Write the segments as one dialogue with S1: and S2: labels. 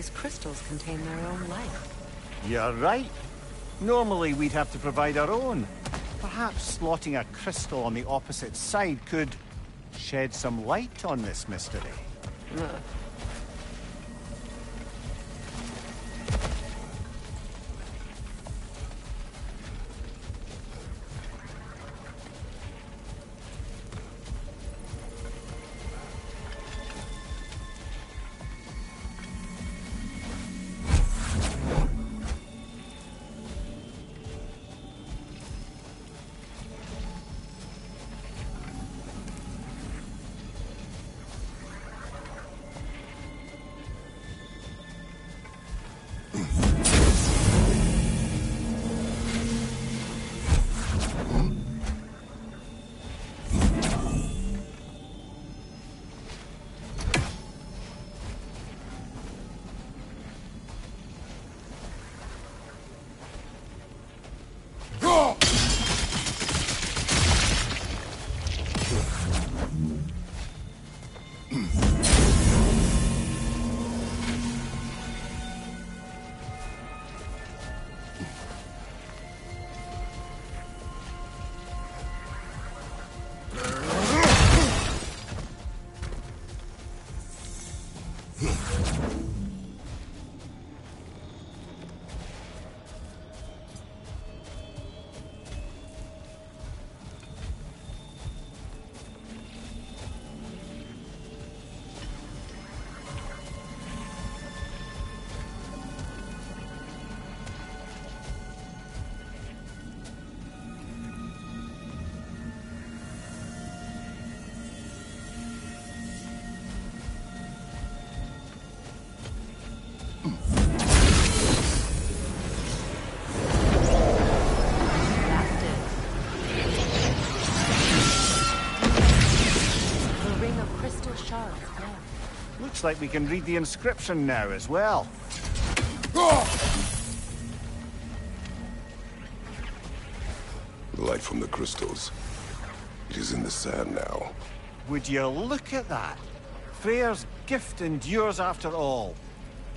S1: these crystals contain their own life.
S2: You're right. Normally we'd have to provide our own. Perhaps slotting a crystal on the opposite side could shed some light on this mystery.
S1: Ugh.
S2: Looks like we can read the inscription now as well.
S3: The light from the crystals. It is in the sand now.
S2: Would you look at that? Freyr's gift endures after all.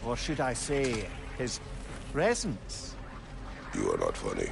S2: Or should I say, his presence?
S3: You are not funny.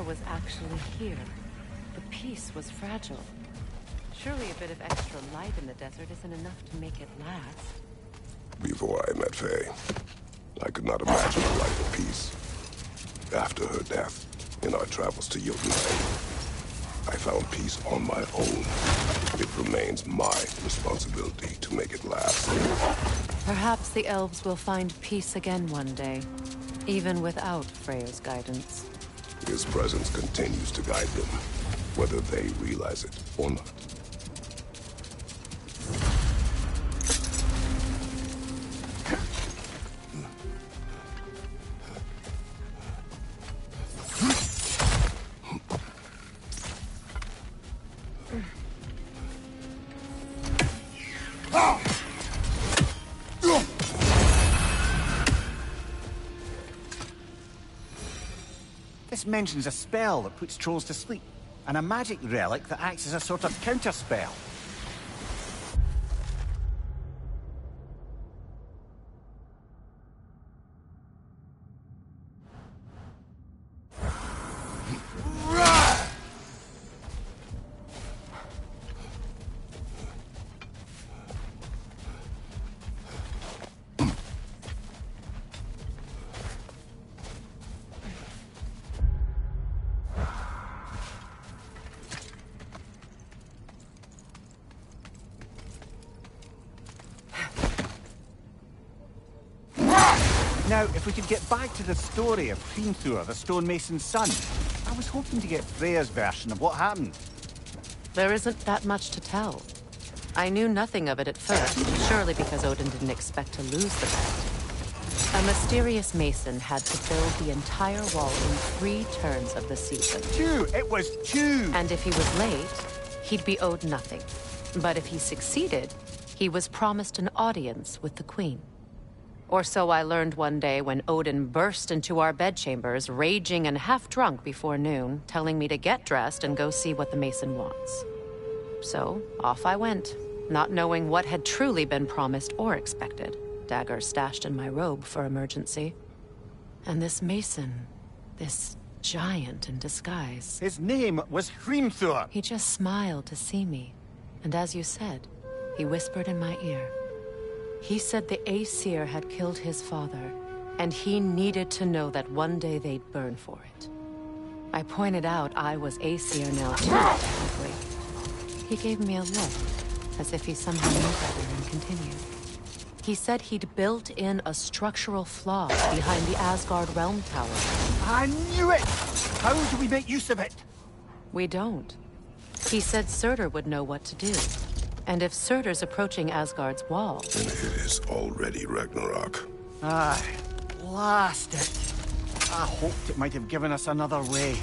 S1: Was actually here. The peace was fragile. Surely a bit of extra light in the desert isn't enough to make it last.
S3: Before I met Faye, I could not imagine a life of peace. After her death, in our travels to Jotunheim, I found peace on my own. It remains my responsibility to make it last.
S1: Perhaps the elves will find peace again one day, even without Freyr's guidance.
S3: His presence continues to guide them, whether they realize it or not.
S2: This mentions a spell that puts trolls to sleep, and a magic relic that acts as a sort of counterspell. Now, if we could get back to the story of Hrimthur, the stonemason's son, I was hoping to get Freya's version of what happened.
S1: There isn't that much to tell. I knew nothing of it at first, surely because Odin didn't expect to lose the bet. A mysterious mason had to build the entire wall in 3 turns of the season.
S2: 2! It was 2!
S1: And if he was late, he'd be owed nothing. But if he succeeded, he was promised an audience with the queen. Or so I learned one day when Odin burst into our bedchambers, raging and half-drunk before noon, telling me to get dressed and go see what the mason wants. So, off I went, not knowing what had truly been promised or expected, dagger stashed in my robe for emergency. And this mason, this giant in disguise...
S2: His name was Hrimthur!
S1: He just smiled to see me, and as you said, he whispered in my ear. He said the Aesir had killed his father, and he needed to know that one day they'd burn for it. I pointed out I was Aesir now too, technically. He gave me a look, as if he somehow knew better, and continued. He said he'd built in a structural flaw behind the Asgard Realm Tower.
S2: I knew it! How do we make use of it?
S1: We don't. He said Surtur would know what to do. And if Surtur's approaching Asgard's wall...
S3: And it is already Ragnarok.
S2: Aye, blast it. I hoped it might have given us another way.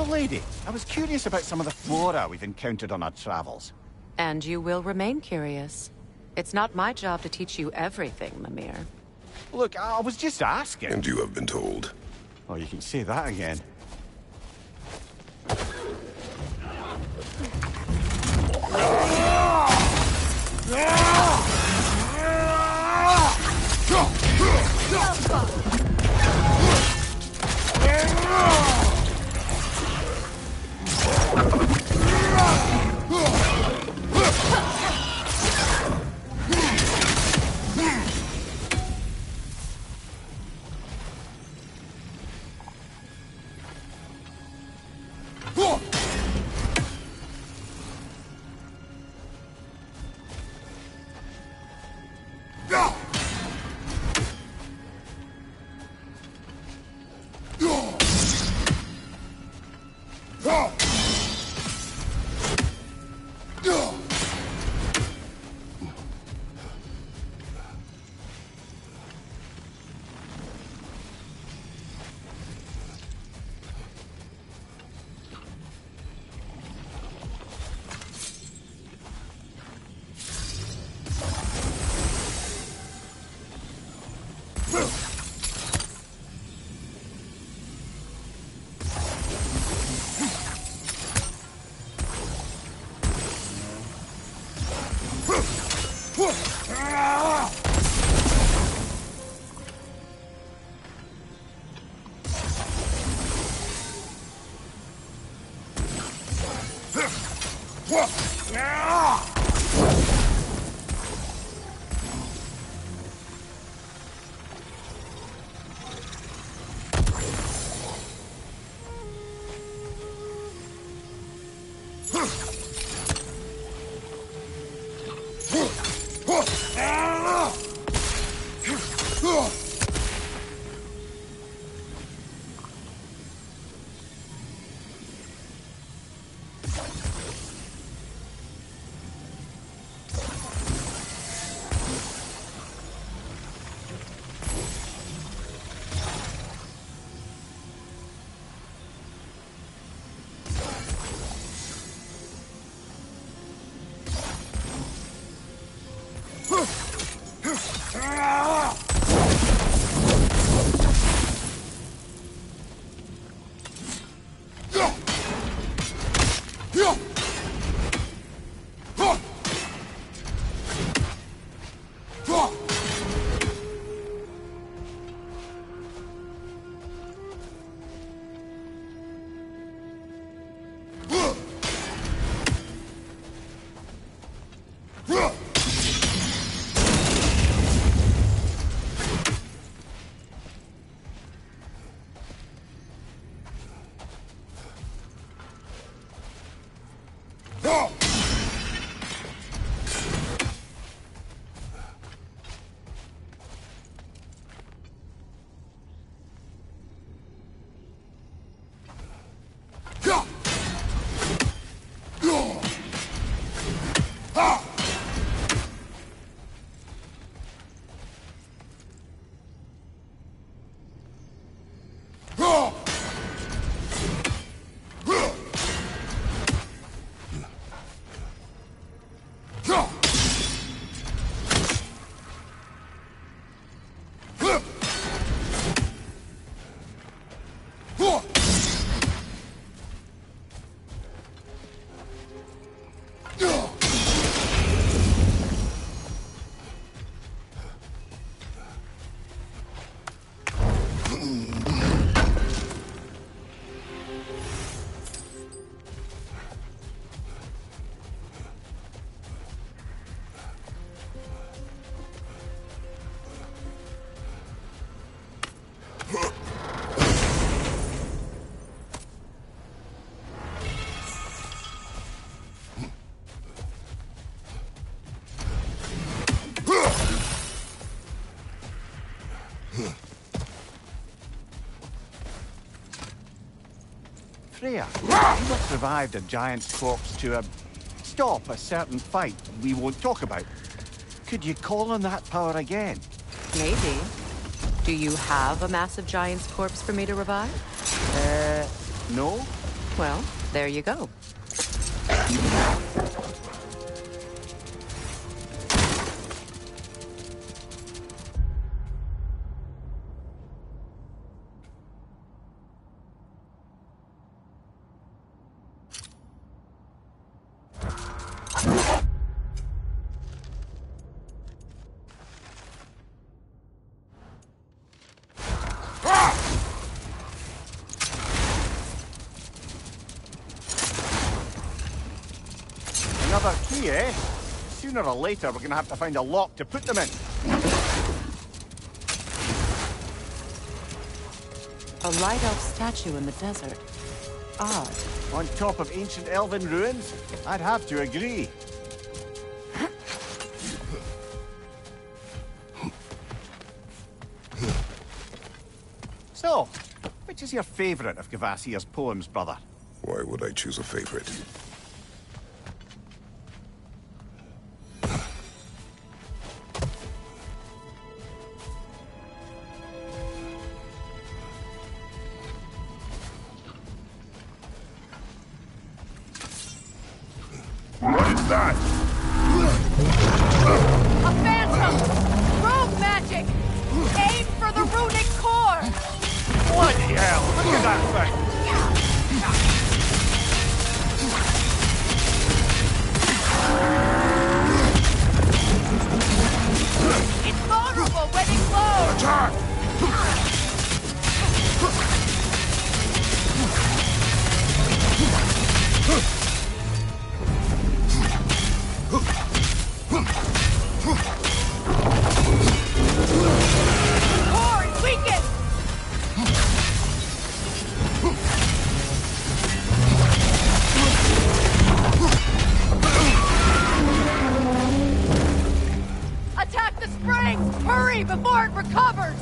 S2: Lady, I was curious about some of the flora we've encountered on our travels.
S1: And you will remain curious. It's not my job to teach you everything, Mimir.
S2: Look, I was just asking.
S3: And you have been told.
S2: Oh, you can say that again. Freya, you must revived a giant's corpse to stop a certain fight we won't talk about. Could you call on that power again?
S1: Maybe. Do you have a massive giant's corpse for me to revive?
S2: No?
S1: Well, there you go.
S2: Another key, eh? Sooner or later, we're gonna have to find a lock to put them in.
S1: A light elf statue in the desert. Odd.
S2: On top of ancient elven ruins? I'd have to agree. So, which is your favourite of Kvasir's poems, brother?
S3: Why would I choose a favorite? What is that?
S4: A phantom! Rogue magic! Aim for the runic core!
S2: Bloody hell! Look at that thing!
S4: It's vulnerable when it glows!
S3: Attack!
S4: Core is weakened! Attack the spring! Hurry before it recovers!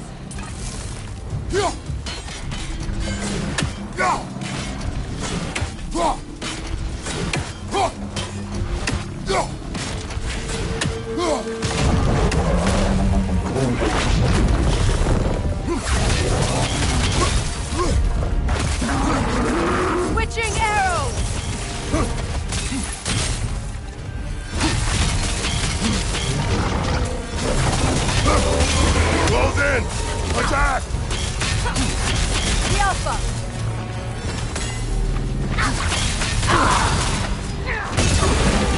S4: Switching arrows!
S3: Close in! Attack!
S4: The Alpha!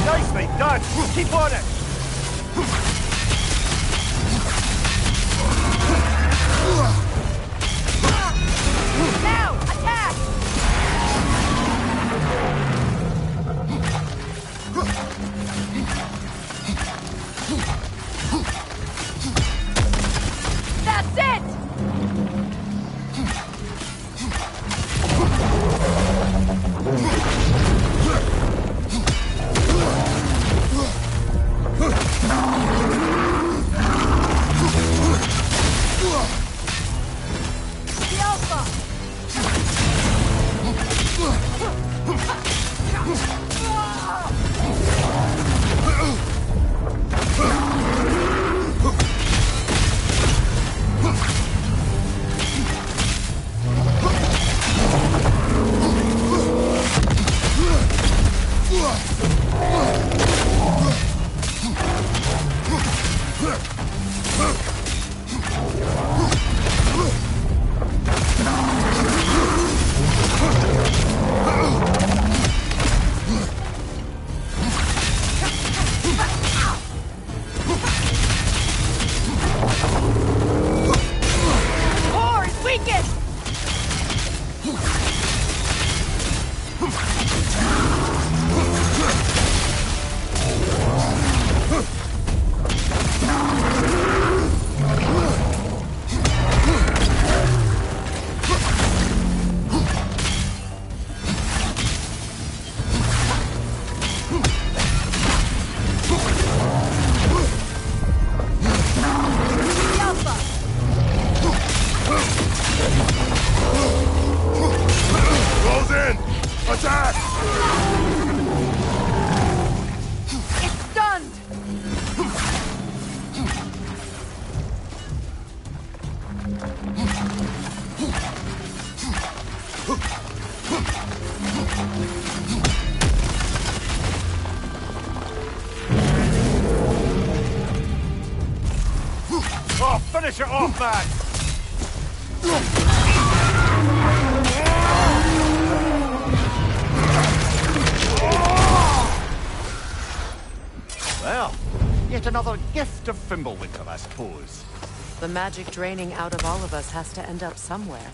S2: Nicely done! Keep on it!
S4: Now, attack! That's it!
S2: Finish it off, man! Well, yet another gift of Fimbulwinter, I suppose.
S1: The magic draining out of all of us has to end up somewhere.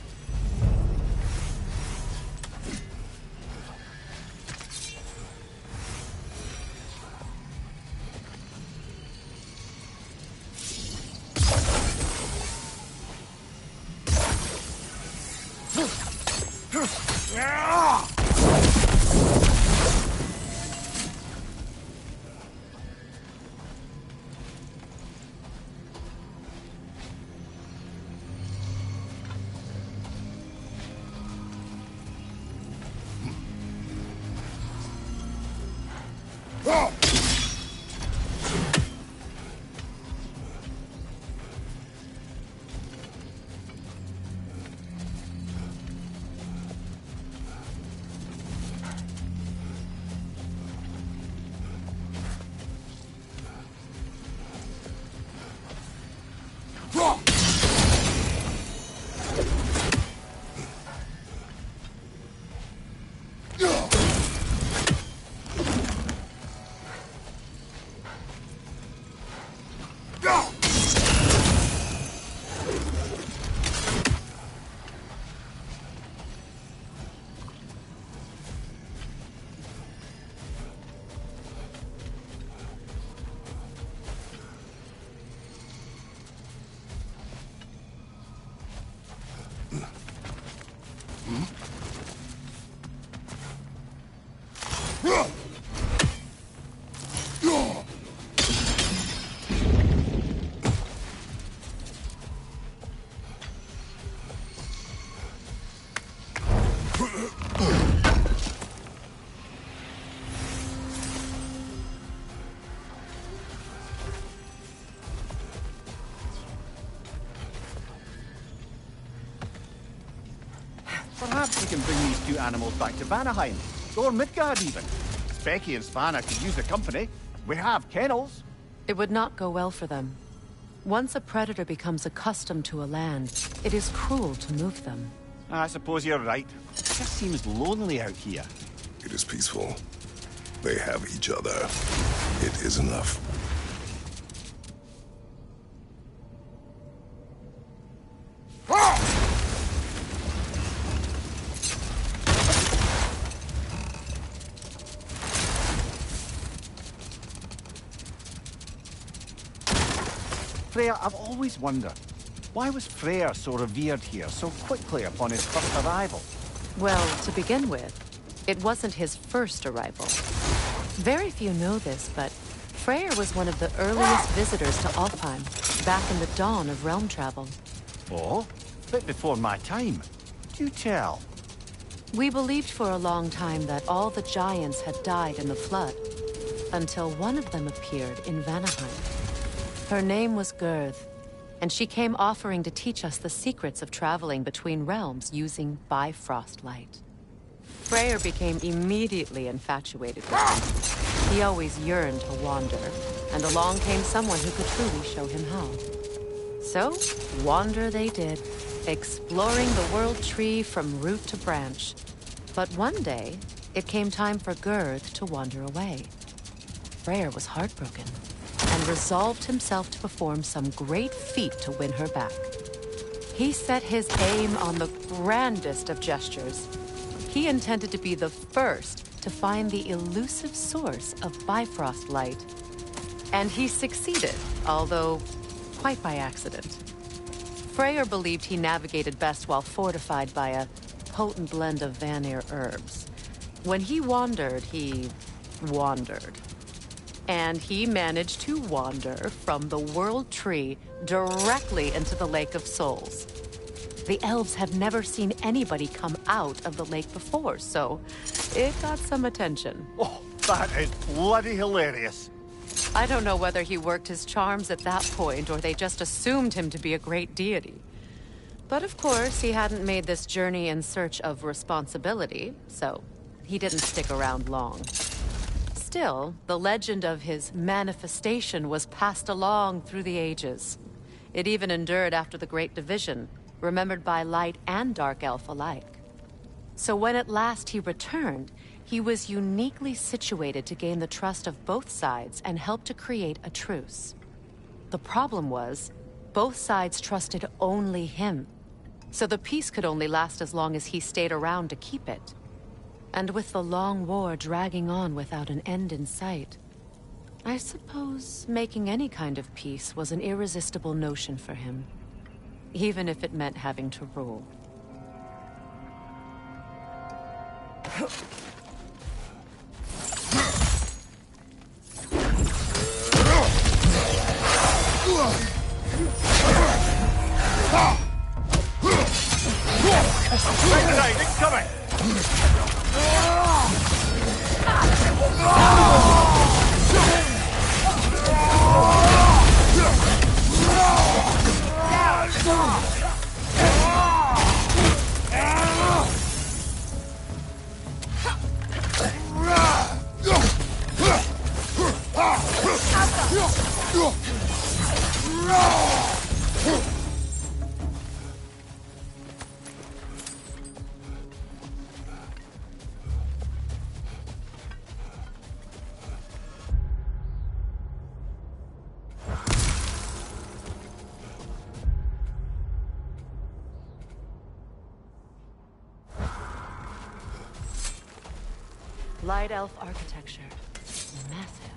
S2: Perhaps we can bring these two animals back to Vanaheim, or Midgard even. Specky and Svanna could use the company. We have kennels.
S1: It would not go well for them. Once a predator becomes accustomed to a land, it is cruel to move them.
S2: I suppose you're right. It just seems lonely out here.
S3: It is peaceful. They have each other. It is enough.
S2: Freya, I've always wondered, why was Freyr so revered here so quickly upon his first arrival?
S1: Well, to begin with, it wasn't his first arrival. Very few know this, but Freyr was one of the earliest visitors to Alfheim, back in the dawn of realm travel.
S2: Oh? Bit before my time. Do tell.
S1: We believed for a long time that all the giants had died in the flood, until one of them appeared in Vanaheim. Her name was Gerd, and she came offering to teach us the secrets of traveling between realms using Bifrost light. Freyr became immediately infatuated with him. He always yearned to wander, and along came someone who could truly show him how. So, wander they did, exploring the World Tree from root to branch. But one day, it came time for Gerd to wander away. Freyr was heartbroken, and resolved himself to perform some great feat to win her back. He set his aim on the grandest of gestures. He intended to be the first to find the elusive source of Bifrost light. And he succeeded, although quite by accident. Freyr believed he navigated best while fortified by a potent blend of Vanir herbs. When he wandered, he wandered. And he managed to wander from the World Tree directly into the Lake of Souls. The elves have never seen anybody come out of the lake before, so it got some attention.
S2: Oh, that is bloody hilarious.
S1: I don't know whether he worked his charms at that point or they just assumed him to be a great deity. But of course, he hadn't made this journey in search of responsibility, so he didn't stick around long. Still, the legend of his manifestation was passed along through the ages. It even endured after the Great Division, remembered by Light and Dark Elf alike. So when at last he returned, he was uniquely situated to gain the trust of both sides and help to create a truce. The problem was, both sides trusted only him, so the peace could only last as long as he stayed around to keep it. And with the long war dragging on without an end in sight, I suppose making any kind of peace was an irresistible notion for him, even if it meant having to rule.
S2: Recognize incoming!
S1: Light Elf architecture. Massive.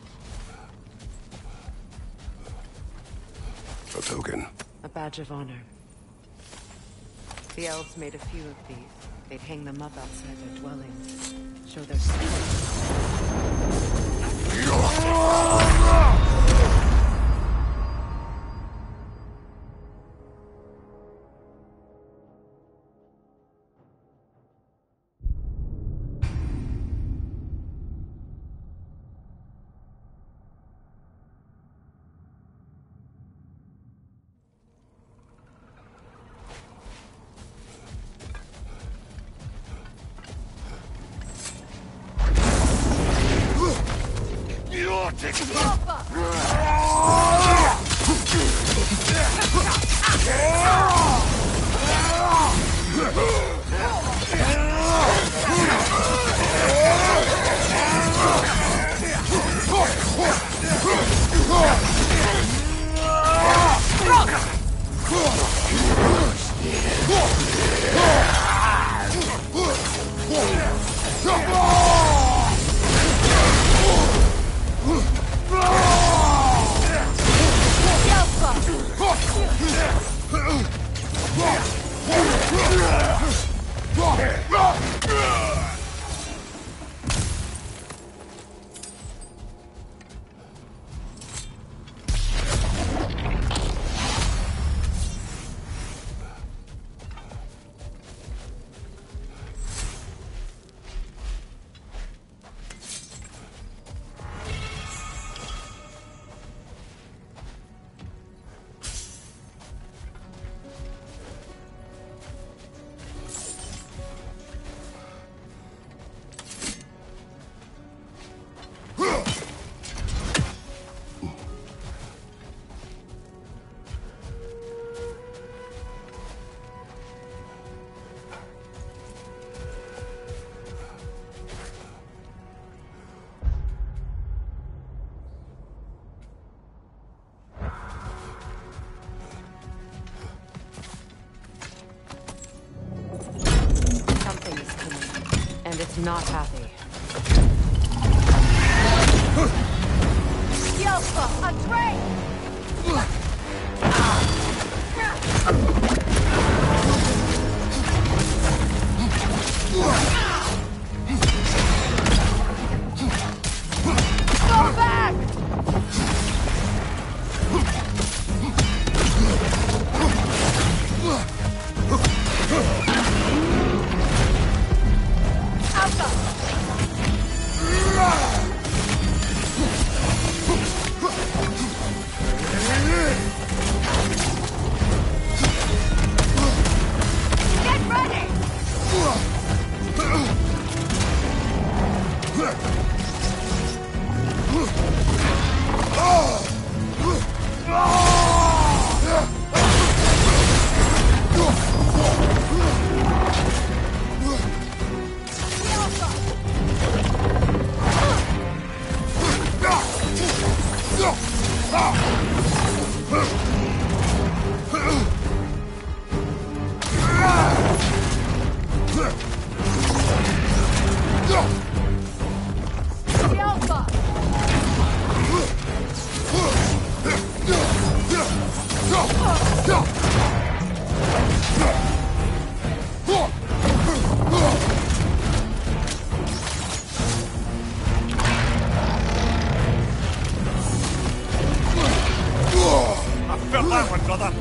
S3: A token.
S1: A badge of honor. The elves made a few of these. They'd hang them up outside their dwellings. Show their strength. Not happy.
S4: Yelpa, a drake! Go back!
S2: brother!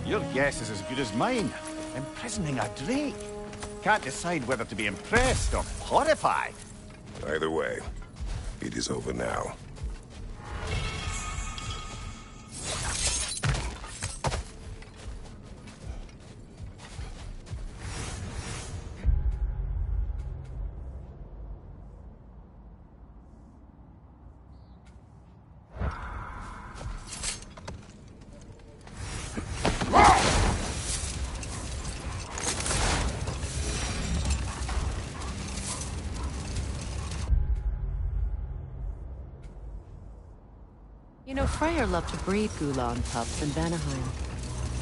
S2: Your guess is as good as mine. Imprisoning a Drake. Can't decide whether to be impressed or horrified.
S3: Either way, it is over now.
S1: You know, Freyr loved to breed Gulan pups in Vanaheim.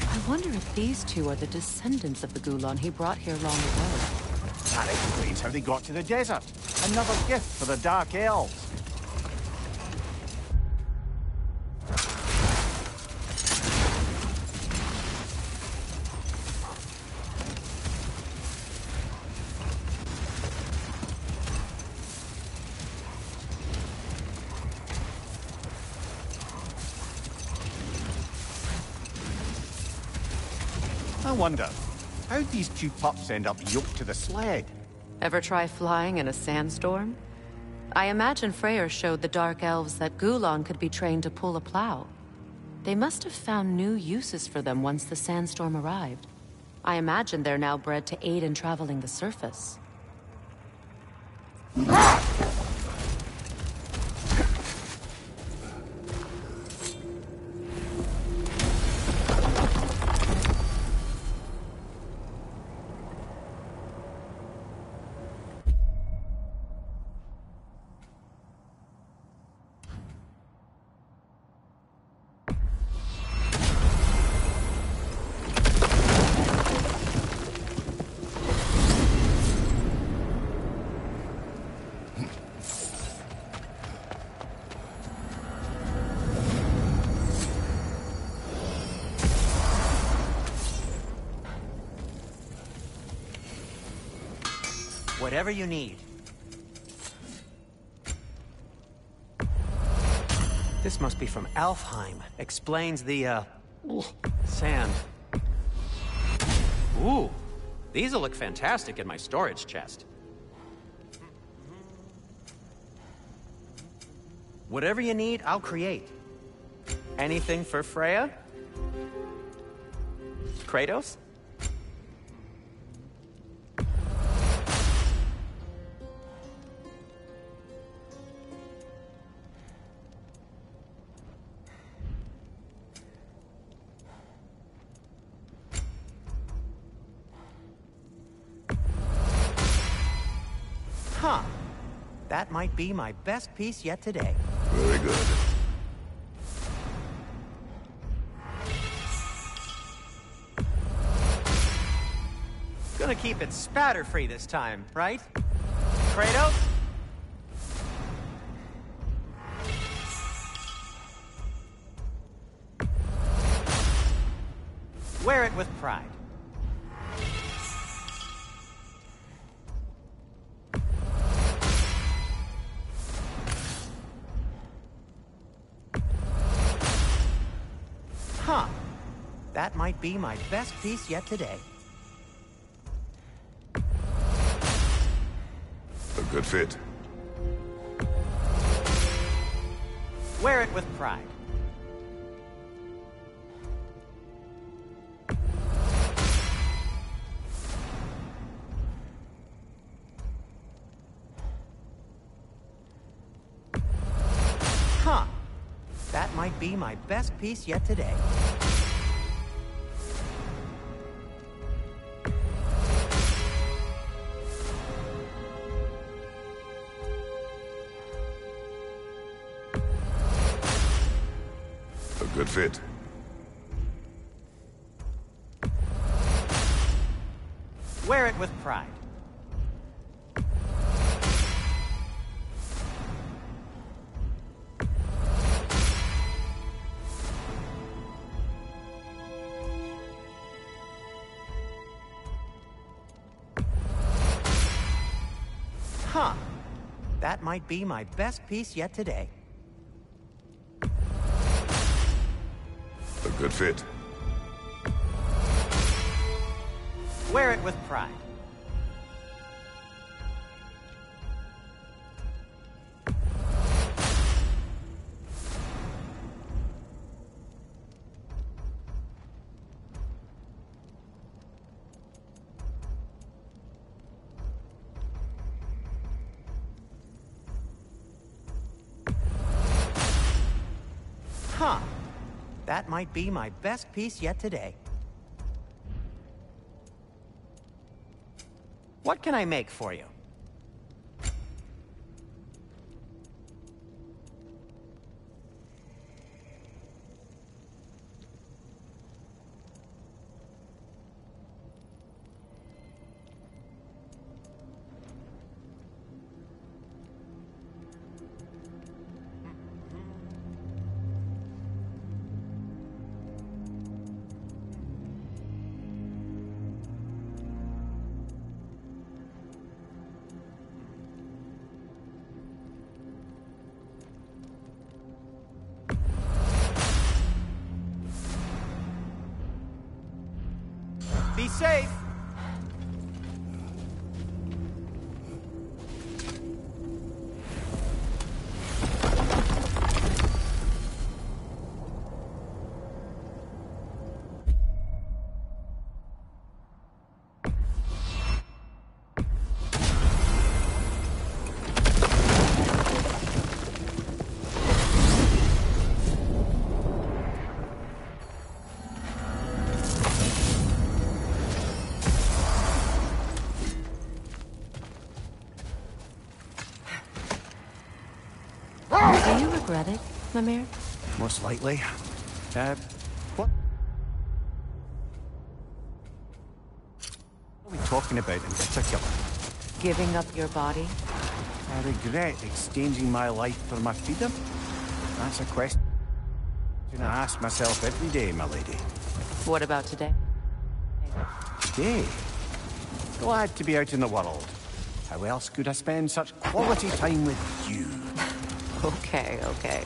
S1: I wonder if these two are the descendants of the Gulan he brought here long ago.
S2: That explains how they got to the desert. Another gift for the Dark Elves. I wonder, how'd these two pups end up yoked to the sled?
S1: Ever try flying in a sandstorm? I imagine Freyr showed the Dark Elves that Gulan could be trained to pull a plow. They must have found new uses for them once the sandstorm arrived. I imagine they're now bred to aid in traveling the surface.
S5: Whatever you need. This must be from Alfheim. Explains the, sand. Ooh, these'll look fantastic in my storage chest. Whatever you need, I'll create. Anything for Freya? Kratos? Huh. That might be my best piece yet today.
S3: Very good.
S5: Gonna keep it spatter-free this time, right? Kratos? Wear it with pride. Huh. That might be my best piece yet today.
S3: A good fit.
S5: Wear it with pride. Huh. That might be my best piece yet today.
S3: A good fit.
S5: Wear it with pride. Huh. That might be my best piece yet today.
S3: A good fit.
S5: Wear it with pride. Huh. That might be my best piece yet today. What can I make for you? Be safe.
S1: Do you regret it, Mimir?
S2: Most likely. What are we talking about in particular?
S1: Giving up your body?
S2: I regret exchanging my life for my freedom? That's a question I ask myself every day, my lady.
S1: What about today?
S2: Today? Glad to be out in the world. How else could I spend such quality time with you?
S1: Okay, okay.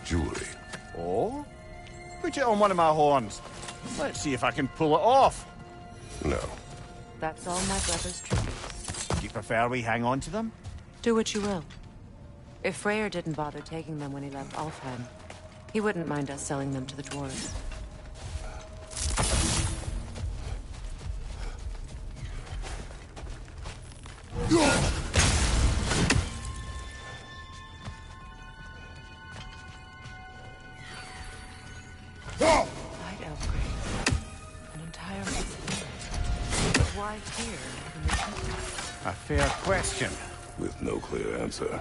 S3: jewelry.
S2: Oh? Put it on one of my horns. Let's see if I can pull it off.
S3: No.
S1: That's all my brother's tributes.
S2: Do you prefer we hang on to them?
S1: Do what you will. If Freyr didn't bother taking them when he left Alfheim, he wouldn't mind us selling them to the dwarves. White Elfgrave. An entire city. But why here in the temple?
S2: A fair question.
S3: With no clear answer.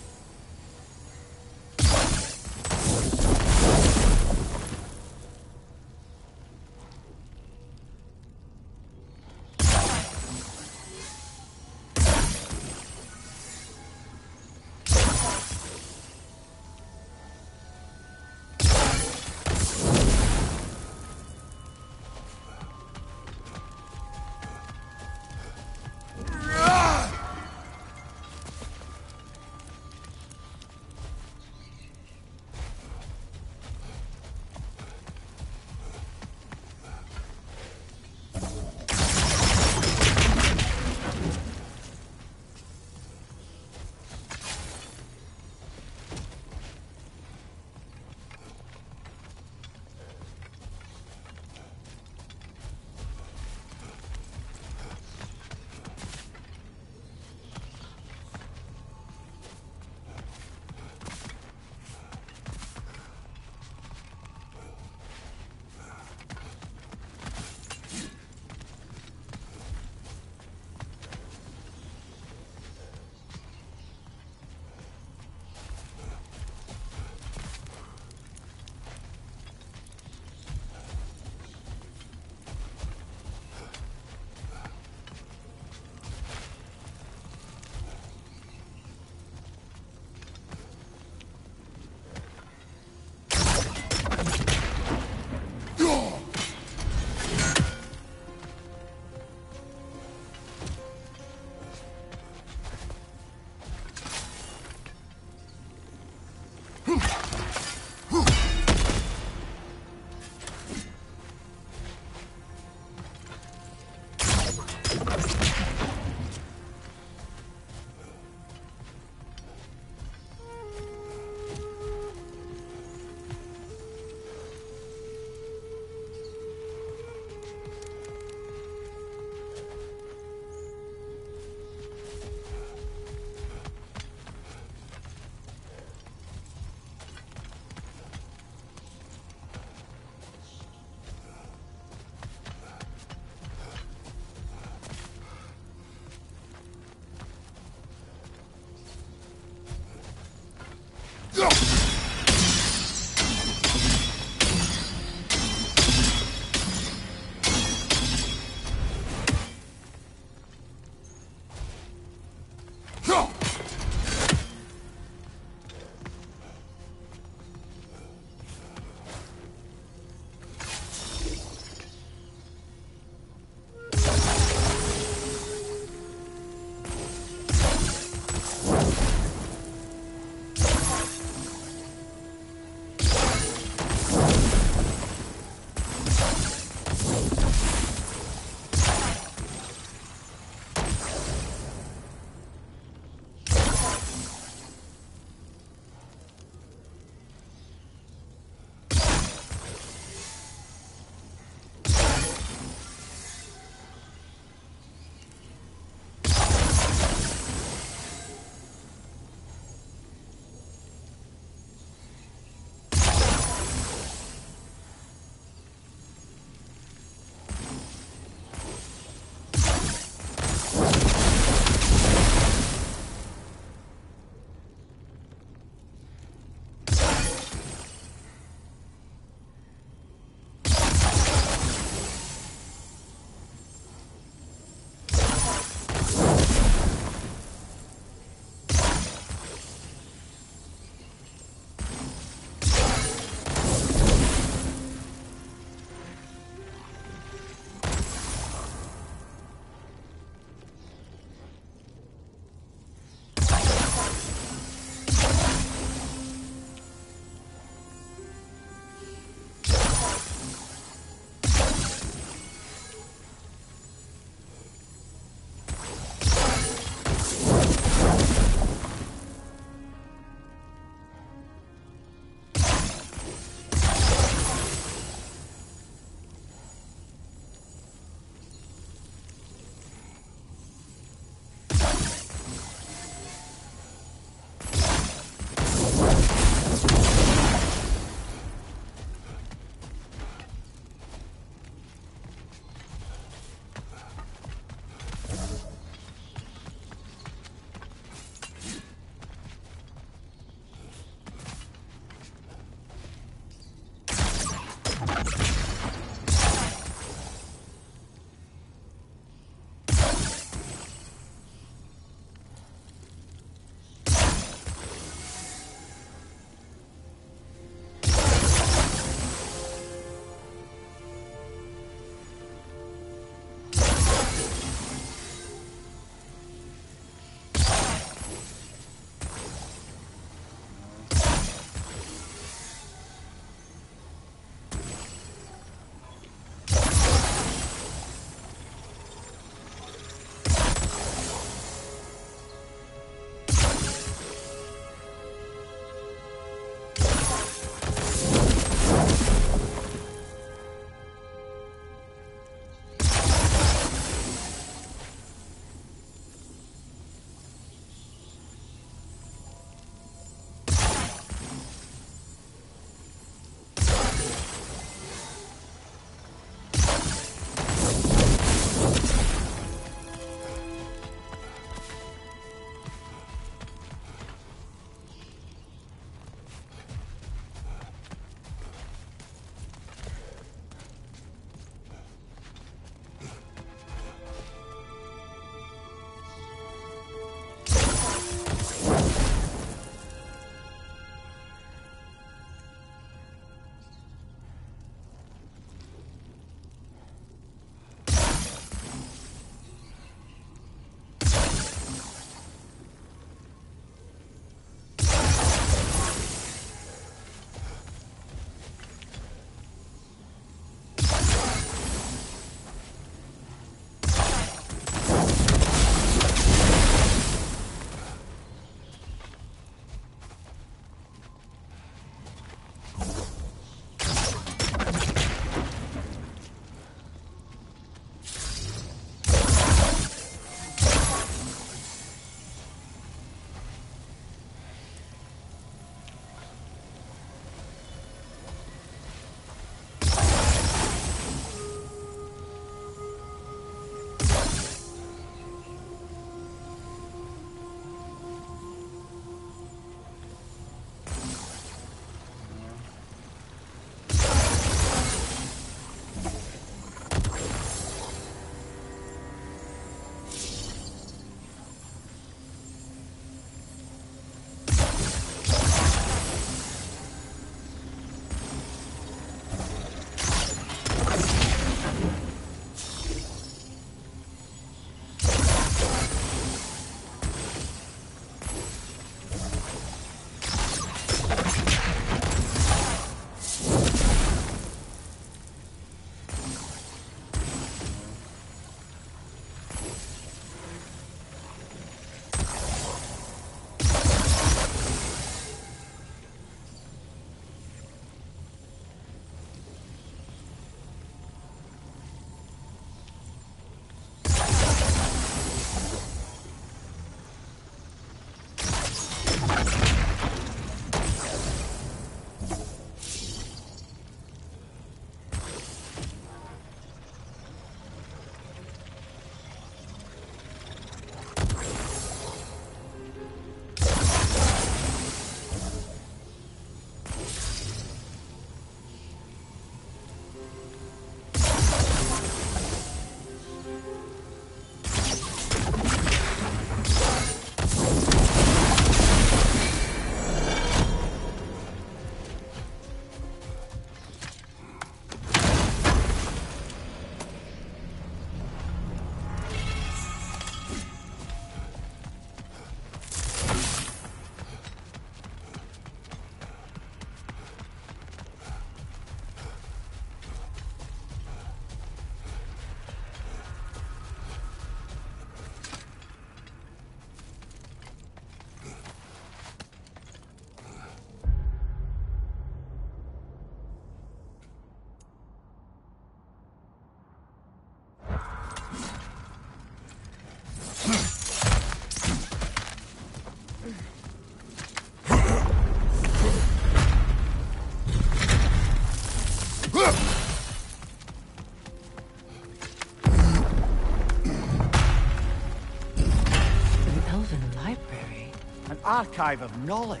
S2: archive of knowledge.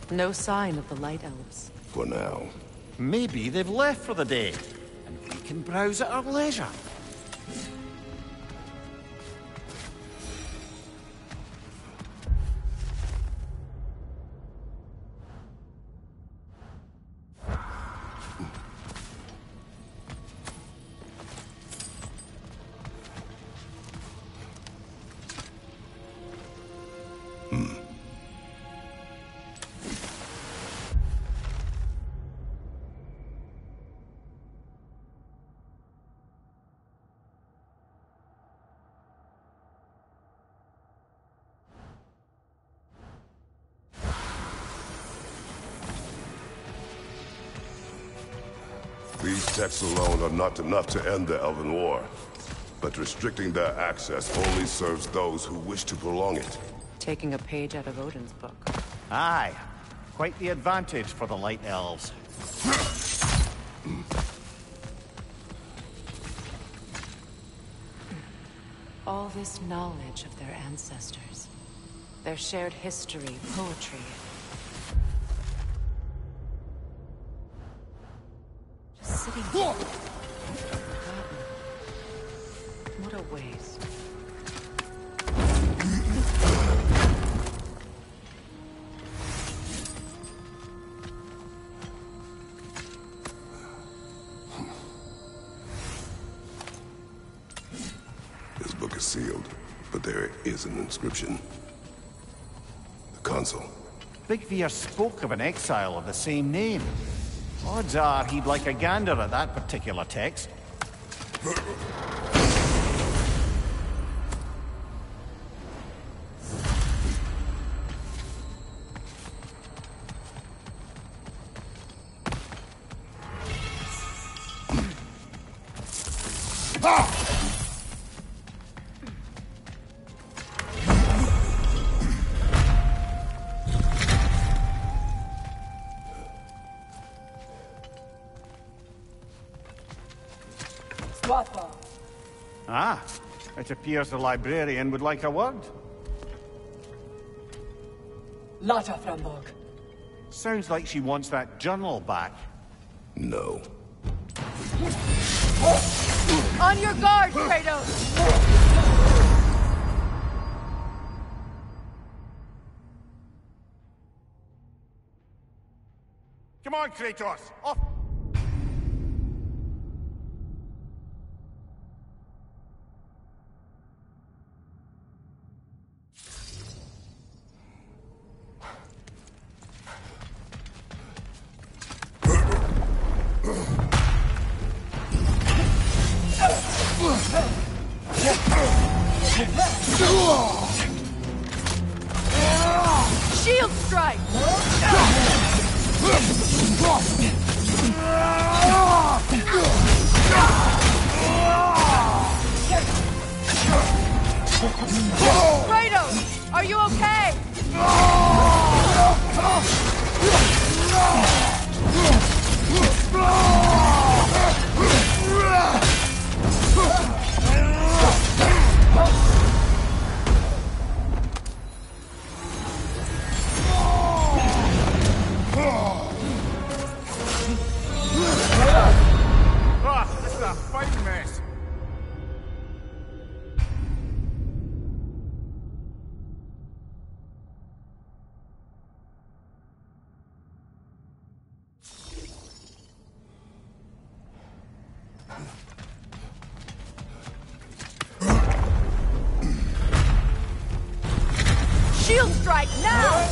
S1: No sign of the Light Elves.
S3: For now.
S2: Maybe they've left for the day, and we can browse at our leisure.
S3: These texts alone are not enough to end the Elven War. But restricting their access only serves those who wish to prolong it.
S1: Taking a page out of Odin's book.
S2: Aye. Quite the advantage for the Light Elves.
S1: All this knowledge of their ancestors. Their shared history, poetry. Just sitting here. Forgotten. What a waste.
S3: This book is sealed, but there is an inscription. The consul.
S2: Big Veer spoke of an exile of the same name. Odds are he'd like a gander at that particular text. Ah, it appears the librarian would like a word.
S6: Lata Framborg.
S2: Sounds like she wants that journal back.
S3: No.
S4: On your guard, Kratos!
S2: Come on, Kratos! Off!
S4: Shield strike! Kratos, are you okay?
S2: This is a fighting mess.
S4: Shield strike now!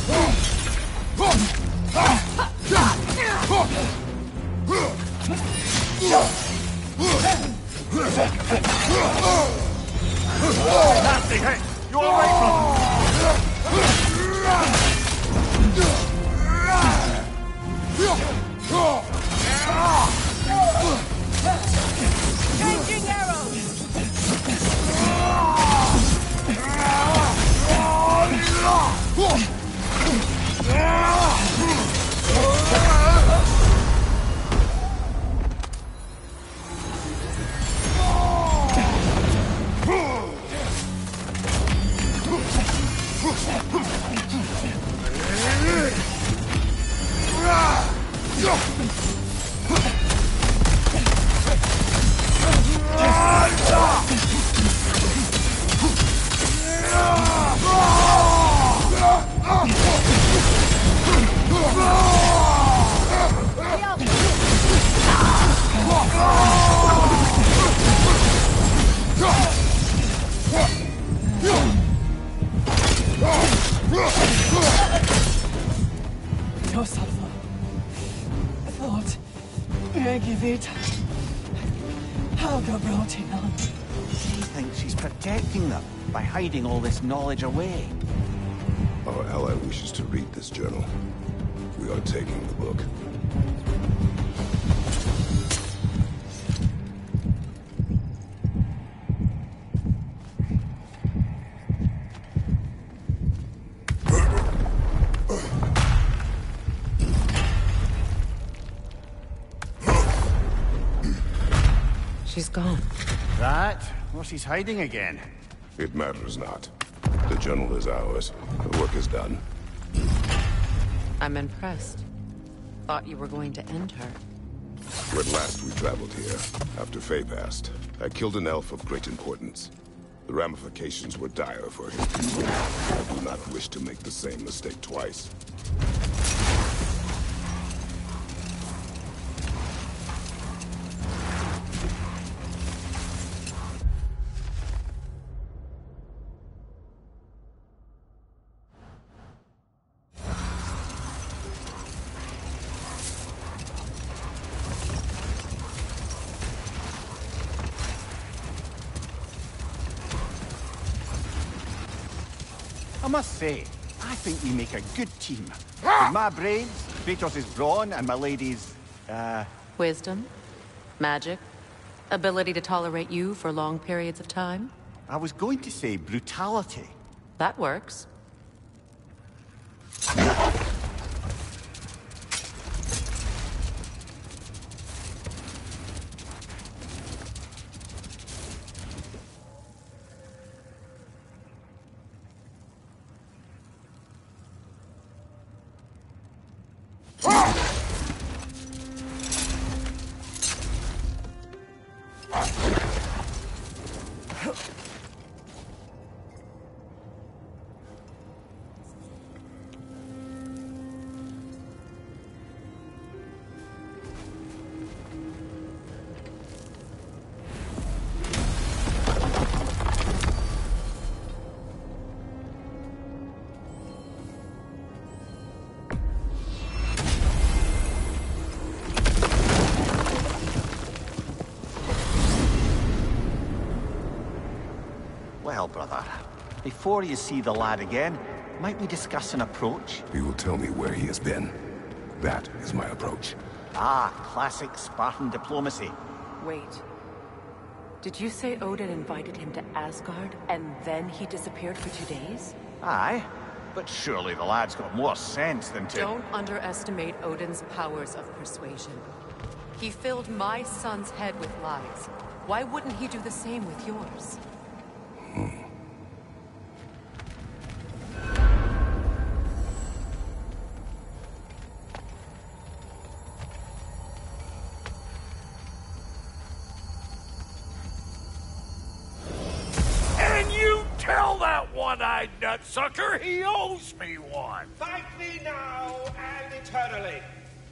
S2: Nasty hit! You alright, brother?
S4: Changing arrows!
S6: No salvo. Thought. Megivita. Helga brought him on.
S2: She thinks she's protecting them by hiding all this knowledge away.
S3: Our ally wishes to read this journal. We are taking the book.
S1: She's gone.
S2: That? Or she's hiding again.
S3: It matters not. The journal is ours. The work is done.
S1: I'm impressed. Thought you were going to end her.
S3: When last we traveled here, after Faye passed, I killed an elf of great importance. The ramifications were dire for him. I do not wish to make the same mistake twice.
S2: I must say, I think we make a good team. With my brains, Kratos' brawn, and my lady's,
S1: Wisdom? Magic? Ability to tolerate you for long periods of time?
S2: I was going to say brutality.
S1: That works.
S2: Well, brother, before you see the lad again, might we discuss an approach?
S3: He will tell me where he has been. That is my approach.
S2: Ah, classic Spartan diplomacy.
S6: Wait. Did you say Odin invited him to Asgard, and then he disappeared for 2 days?
S2: Aye, but surely the lad's got more sense than to...
S1: Don't underestimate Odin's powers of persuasion. He filled my son's head with lies. Why wouldn't he do the same with yours?
S7: And you tell that one-eyed nutsucker he owes me one.
S8: Fight me now and eternally.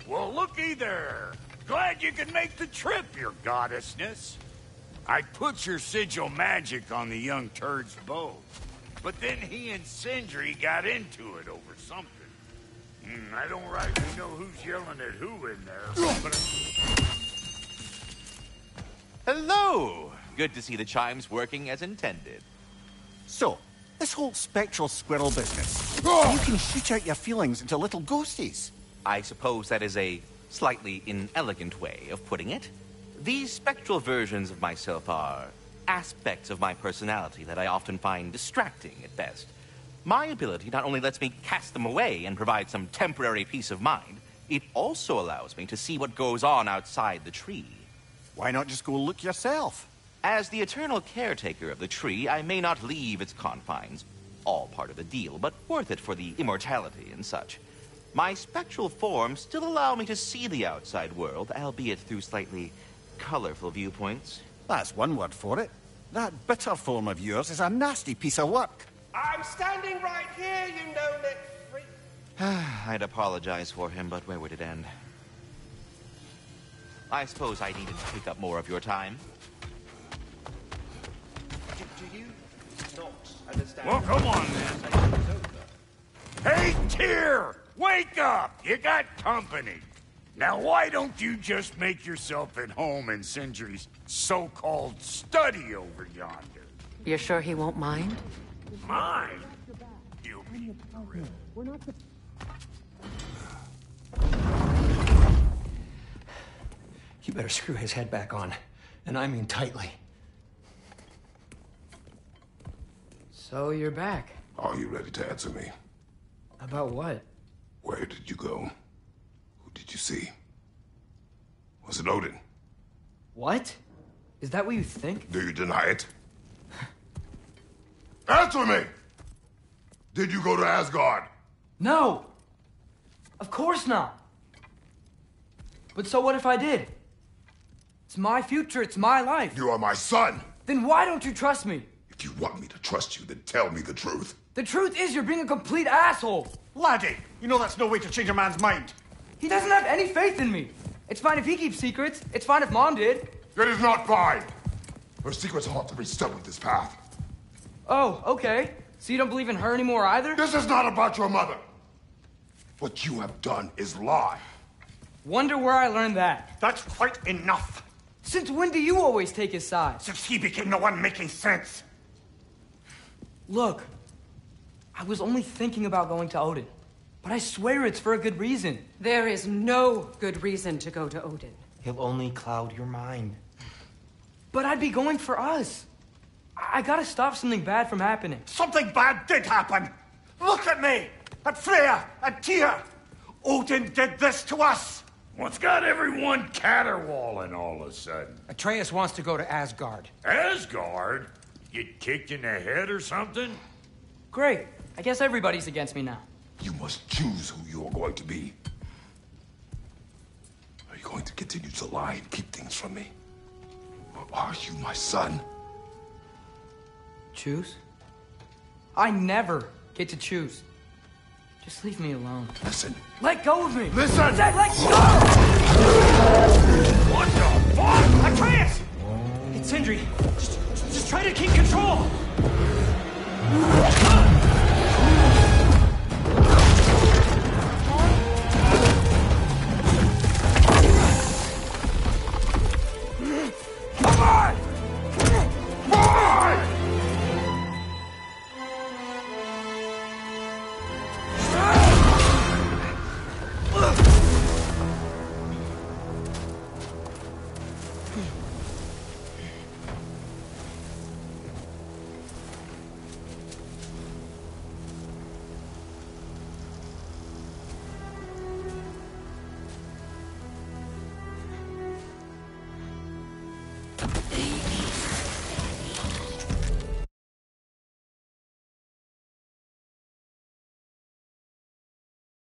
S7: Well, looky there. Glad you can make the trip, your goddessness. I put your sigil magic on the young turd's bow, but then he and Sindri got into it over something. I don't rightly know who's yelling at who in there, but...
S9: Hello! Good to see the chimes working as intended.
S2: So, this whole spectral squirrel business, you can shoot out your feelings into little ghosties.
S9: I suppose that is a slightly inelegant way of putting it. These spectral versions of myself are aspects of my personality that I often find distracting at best. My ability not only lets me cast them away and provide some temporary peace of mind, it also allows me to see what goes on outside the tree.
S2: Why not just go look yourself?
S9: As the eternal caretaker of the tree, I may not leave its confines. All part of the deal, but worth it for the immortality and such. My spectral forms still allow me to see the outside world, albeit through slightly colorful viewpoints.
S2: That's one word for it. That bitter form of yours is a nasty piece of work.
S8: I'm standing right here, you no-neck freak.
S9: I'd apologize for him, but where would it end? I suppose I needed to pick up more of your time.
S8: Do you not understand?
S7: Well, come on, then. Hey, Tyr! Wake up! You got company. Now, why don't you just make yourself at home in Sindri's so-called study over yonder?
S1: You're sure he won't mind?
S7: Mine? You'll be thrilled.
S10: You better screw his head back on. And I mean tightly.
S11: So you're back.
S3: Are you ready to answer me?
S11: About what?
S3: Where did you go? Who did you see? Was it Odin?
S11: What? Is that what you think?
S3: Do you deny it? Answer me! Did you go to Asgard?
S11: No! Of course not! But so what if I did? It's my future, it's my life.
S3: You are my son!
S11: Then why don't you trust me?
S3: If you want me to trust you, then tell me the truth.
S11: The truth is you're being a complete asshole!
S2: Laddie, you know that's no way to change a man's mind.
S11: He doesn't have any faith in me. It's fine if he keeps secrets. It's fine if Mom did.
S3: It is not fine! Her secrets ought to be stuck with this path.
S11: Oh, okay. So you don't believe in her anymore either?
S3: This is not about your mother. What you have done is lie.
S11: Wonder where I learned that.
S2: That's quite enough.
S11: Since when do you always take his side?
S2: Since he became the one making sense.
S11: Look, I was only thinking about going to Odin. But I swear it's for a good reason.
S6: There is no good reason to go to Odin.
S10: He'll only cloud your mind.
S11: But I'd be going for us. I gotta stop something bad from happening.
S2: Something bad did happen. Look at me, at Freya, at Tyr. Odin did this to us.
S7: What's got everyone caterwauling all of a sudden?
S10: Atreus wants to go to Asgard.
S7: Asgard? Get kicked in the head or something?
S11: Great. I guess everybody's against me now.
S3: You must choose who you are going to be. Are you going to continue to lie and keep things from me? Or are you my son?
S11: Choose? I never get to choose. Just leave me alone.
S3: Listen.
S11: Let go of me!
S3: Listen!
S11: I said let go!